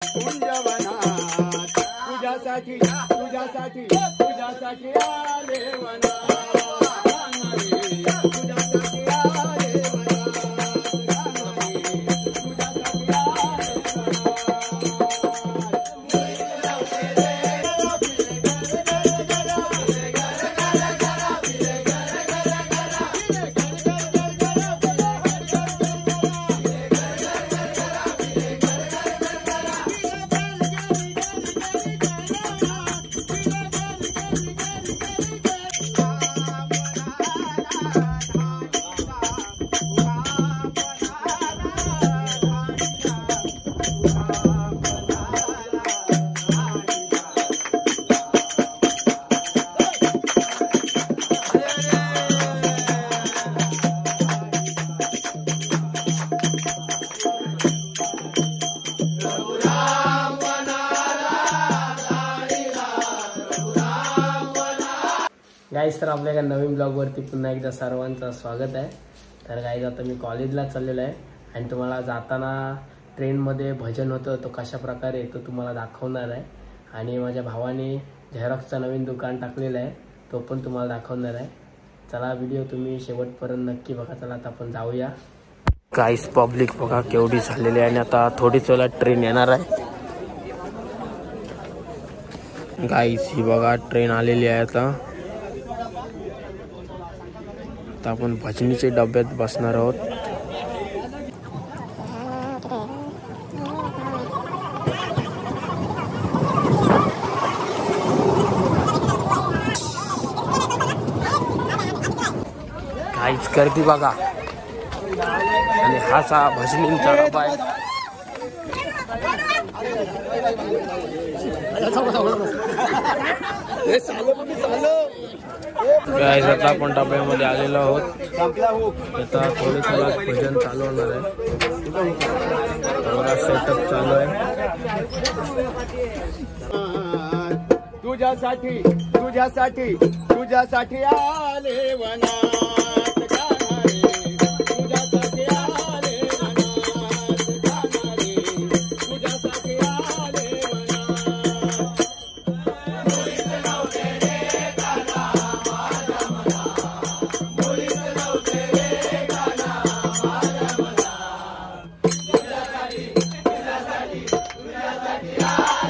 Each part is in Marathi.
कुंजवनात तुझ्यासाठी तुझ्यासाठी तुझ्यासाठी आले वनात तुझ्यासाठी आले गाईज, तर आपल्या एका नवीन ब्लॉगवरती पुन्हा एकदा सर्वांचं स्वागत आहे. तर गाईज, आता मी कॉलेजला चाललेलो आहे आणि तुम्हाला जाताना ट्रेनमध्ये भजन होतं तो कशा प्रकारे तो तुम्हाला दाखवणार आहे. आणि माझ्या भावाने झेरॉक्सचं नवीन दुकान टाकलेलं आहे तो पण तुम्हाला दाखवणार आहे. चला, व्हिडिओ तुम्ही शेवटपर्यंत नक्की बघा. चला आता आपण जाऊया. गाईज, पब्लिक बघा केवढी झालेली आहे आणि आता थोडीच वेळात ट्रेन येणार आहे. गाईज, ही बघा ट्रेन आलेली आहे. आता आपण भजनीच्या डब्यात बसणार आहोत. काहीच गर्दी बघा आणि हा भजनींचा डबा आहे. गाईज, आता आपण डब्यामध्ये आलेलो आहोत. आता थोडी वेळात भजन चालू होणार आहे. सेटअप चालू आहे. तुझ्यासाठी तुझ्यासाठी तुझ्यासाठी आले वनात तुझ्यासाठी आले वनात तुझ्यासाठी आले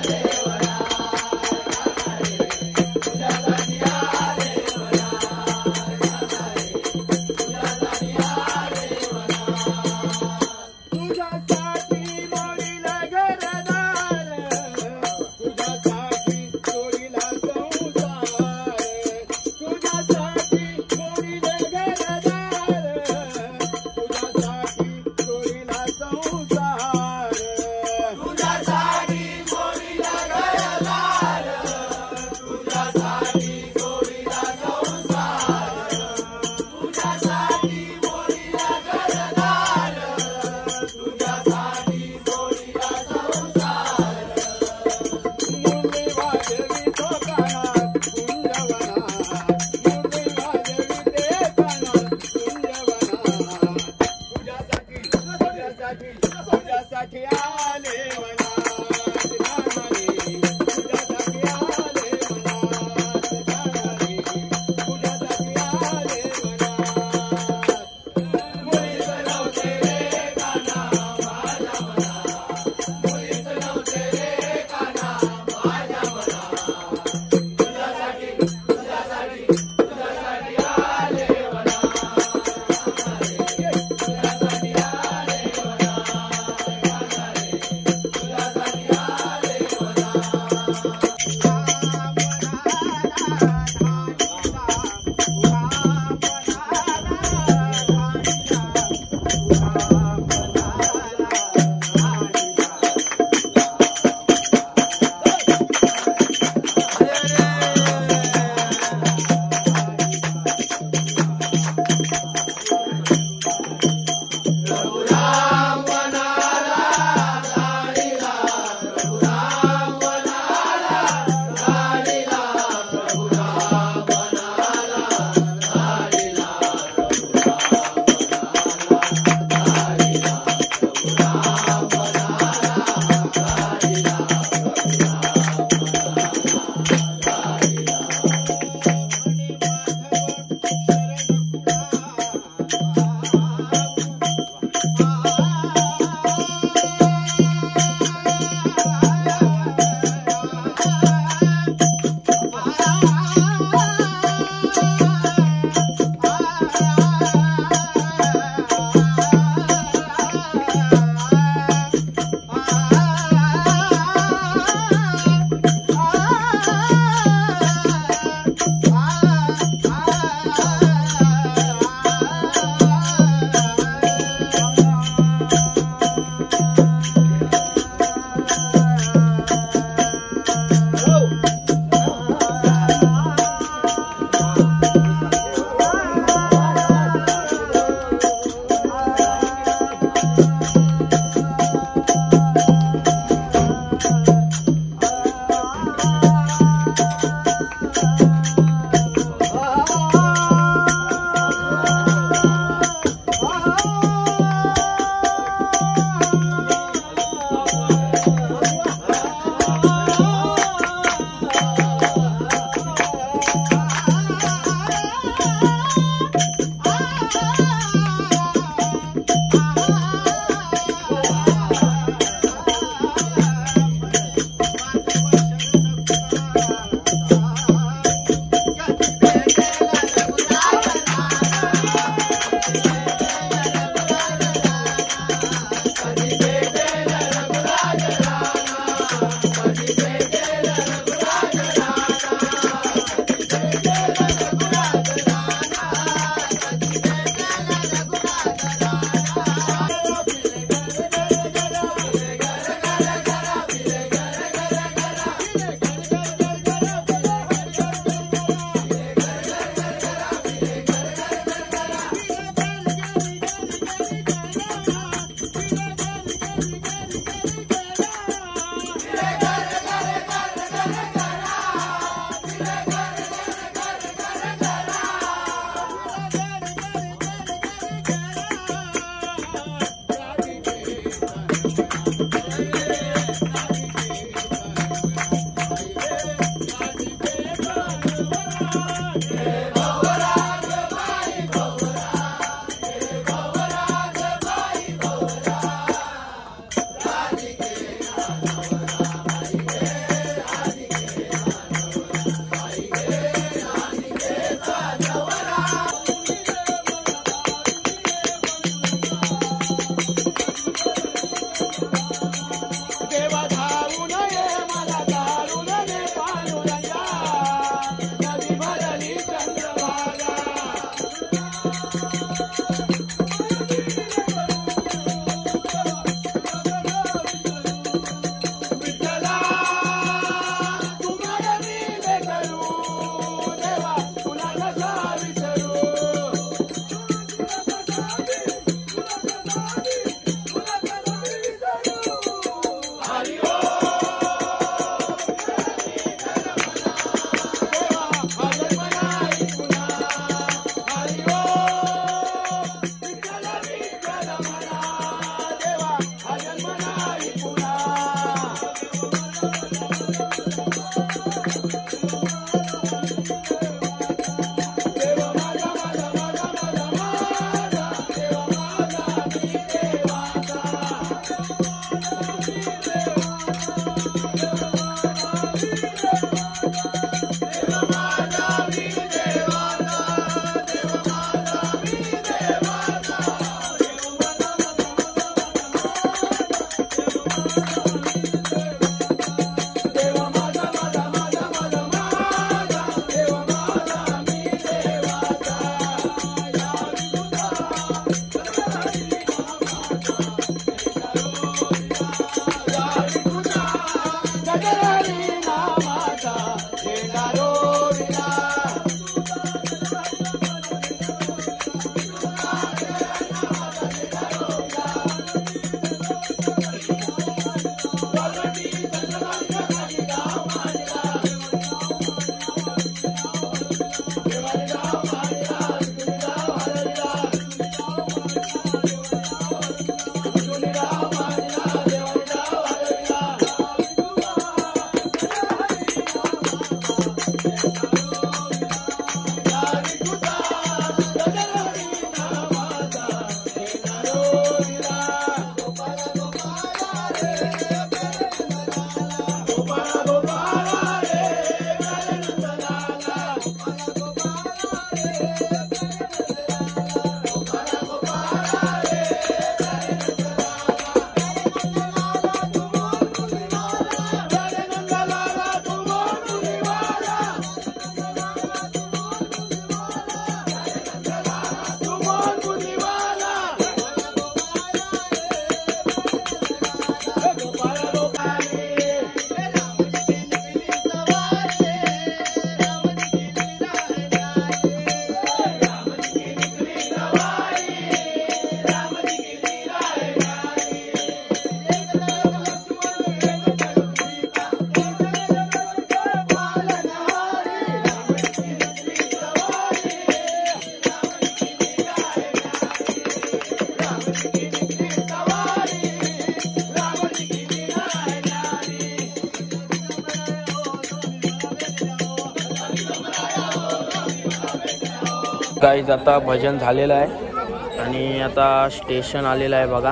गाईज आता भजन झालेलं आहे आणि आता स्टेशन आलेलं आहे बघा.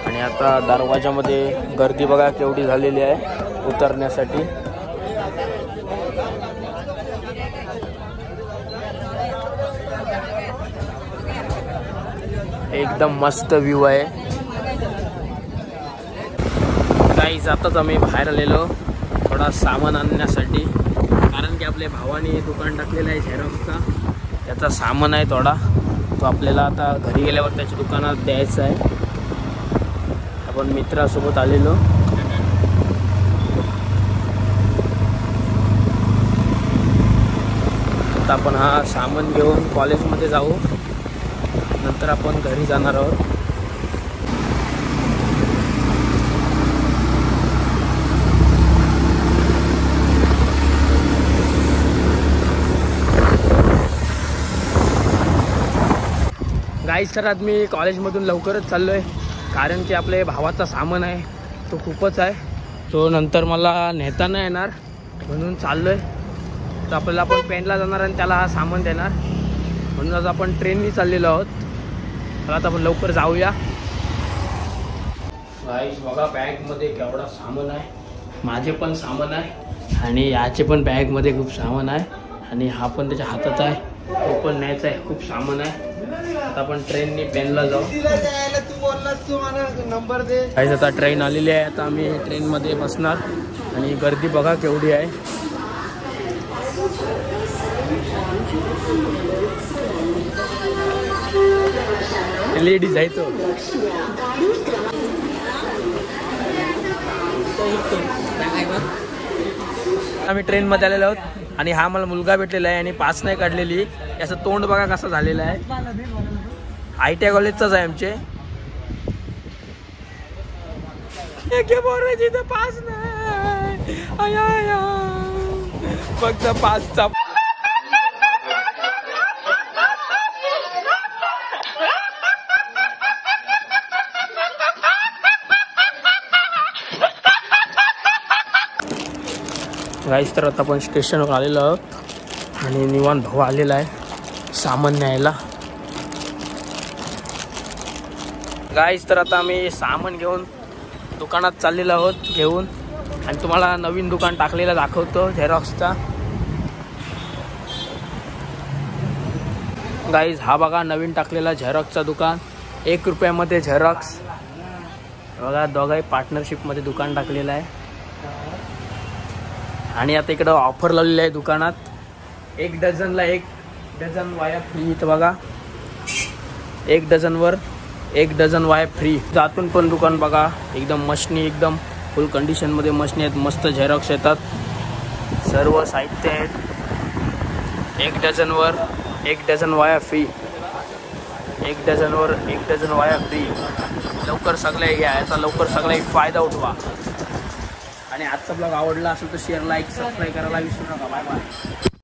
आणि आता दरवाजामध्ये गर्दी बघा केवढी झालेली आहे उतरण्यासाठी. एकदम मस्त व्ह्यू आहे. गाईज आताच आम्ही बाहेर आलेलो थोडा सामान आणण्यासाठी, कारण की आपल्या भावाने दुकान टाकलेलं आहे झेरॉक्सचा. त्याचा सामान आहे थोडा, तो आपल्याला आता घरी गेल्यावर त्याच्या दुकानात द्यायचा आहे. आपण मित्रासोबत आलेलो. आता आपण हा सामान घेऊन कॉलेजमध्ये जाऊ, नंतर आपण घरी जाणार आहोत. गाईज तर आज मी कॉलेजमधून लवकरच चाललो आहे, कारण की आपल्या भावाचा सामान आहे तो खूपच आहे, तो नंतर मला नेता नाही येणार म्हणून चाललो आहे. तर आपल्याला आपण पेनला जाणार आणि त्याला हा सामान देणार, म्हणून आज आपण ट्रेननी चाललेलो आहोत. तर आता आपण लवकर जाऊया. गाईज बघा बॅगमध्ये केवढा सामान आहे. माझे पण सामान आहे आणि याचे पण बॅगमध्ये खूप सामान आहे आणि हा पण त्याच्या हातात आहे, तो पण न्यायचा आहे. खूप सामान आहे. आता आपण ट्रेननी पेनला जाऊ. गाईज आता ट्रेन आलेली आहे. आता आम्ही ट्रेनमध्ये बसणार आणि गर्दी बघा केवढी आहे. लेडीज आहे तो. आम्ही ट्रेनमध्ये आलेलो आहोत आणि हा मला मुलगा भेटलेला आहे आणि पास नाही काढलेली. याचं तोंड बघा कसं झालेलं आहे. ITI कॉलेजचाच आहे आमचे. पास नाही फक्त पासचा. गाईज तर आता आपण स्टेशनवर आलेलो आहोत आणि निवांत भाऊ आलेला आहे सामान न्यायला. गाईज तर आता आम्ही सामान घेऊन दुकानात चाललेलो आहोत घेऊन, आणि तुम्हाला नवीन दुकान टाकलेलं दाखवतो झेरॉक्सचा. गाईज हा बघा नवीन टाकलेला झेरॉक्सचा दुकान. 1 रुपयामध्ये झेरॉक्स बघा. दोघाही पार्टनरशिपमध्ये दुकान टाकलेलं आहे. आणि आता इकडं ऑफर लावलेली आहे दुकानात. 1 डझनला 1 डझन वाया फ्री. इथं बघा 1 डझनवर 1 डझन वाया फ्री. जातून पण दुकान बघा एकदम मशनी, एकदम फुल कंडिशनमध्ये मशनी आहेत. मस्त झेरॉक्स येतात, सर्व साहित्य आहेत. 1 डझनवर 1 डझन वाया फ्री. 1 डझनवर 1 डझन वाया फ्री. लवकर सगळे घ्या, याचा लवकर सगळा फायदा उठवा. आणि आजचा ब्लॉग आवडला असेल तर शेअर, लाईक, सबस्क्राईब करायला विसरू नका. Bye bye.